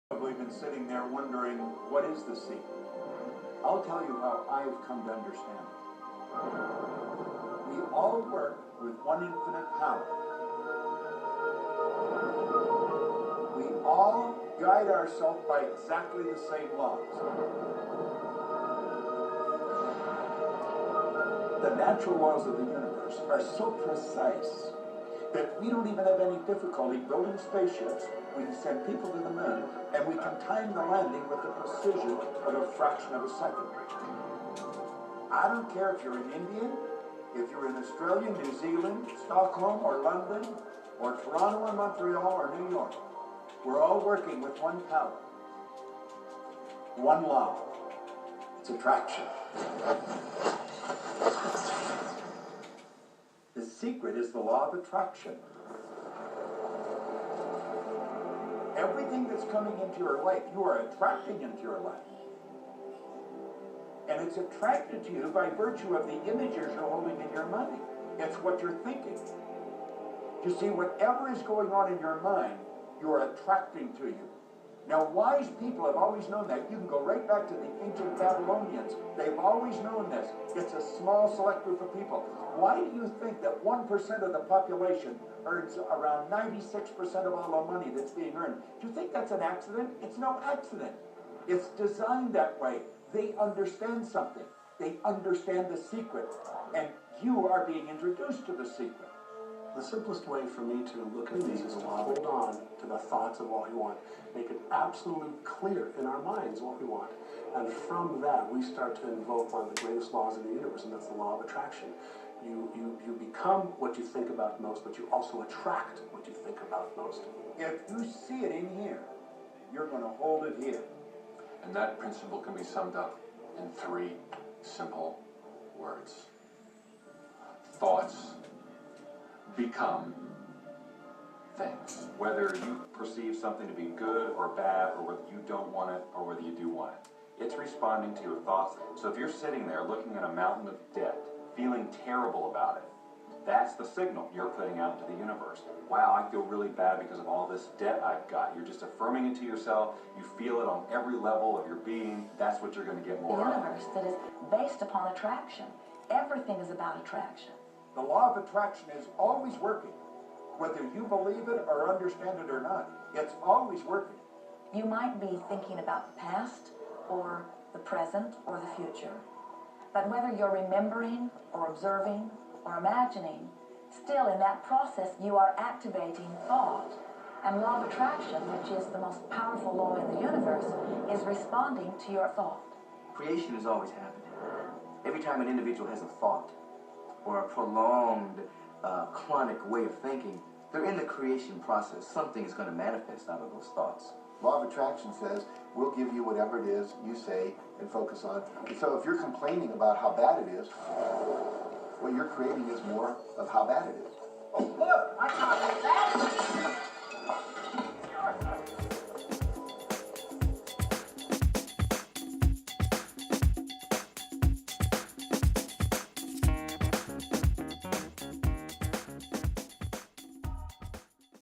Probably been sitting there wondering, what is the secret? I'll tell you how I've come to understand it. We all work with one infinite power. We all guide ourselves by exactly the same laws. The natural laws of the universe are so precise that we don't even have any difficulty building spaceships. We can send people to the moon, and we can time the landing with the precision of a fraction of a second. I don't care if you're in India, if you're in Australia, New Zealand, Stockholm, or London, or Toronto, or Montreal, or New York. We're all working with one power, one law. It's attraction. The secret is the law of attraction. Everything that's coming into your life, you are attracting into your life. And it's attracted to you by virtue of the images you're holding in your mind. It's what you're thinking. You see, whatever is going on in your mind, you're attracting to you. Now, wise people have always known that. You can go right back to the ancient Babylonians. They've always known this. It's a small, select group of people. Why do you think that 1% of the population earns around 96% of all the money that's being earned? Do you think that's an accident? It's no accident. It's designed that way. They understand something. They understand the secret. And you are being introduced to the secret. The simplest way for me to look at these is to hold on to the thoughts of what we want. Make it absolutely clear in our minds what we want. And from that, we start to invoke one of the greatest laws in the universe, and that's the law of attraction. You become what you think about most, but you also attract what you think about most. If you see it in here, you're going to hold it here. And that principle can be summed up in 3 simple words. Thoughts become things. Whether you perceive something to be good or bad, or whether you don't want it or whether you do want it, it's responding to your thoughts. So if you're sitting there looking at a mountain of debt, feeling terrible about it, that's the signal you're putting out into the universe. Wow, I feel really bad because of all this debt I've got. You're just affirming it to yourself. You feel it on every level of your being. That's what you're going to get more of. of. The universe that is based upon attraction. Everything is about attraction. The law of attraction is always working. Whether you believe it or understand it or not, it's always working. You might be thinking about the past or the present or the future. But whether you're remembering or observing or imagining, still in that process you are activating thought. And law of attraction, which is the most powerful law in the universe, is responding to your thought. Creation is always happening. Every time an individual has a thought or a prolonged, chronic way of thinking, they're in the creation process. Something is going to manifest out of those thoughts. Law of attraction says, we'll give you whatever it is you say and focus on. And so if you're complaining about how bad it is, what you're creating is more of how bad it is. Oh, look, I caught that.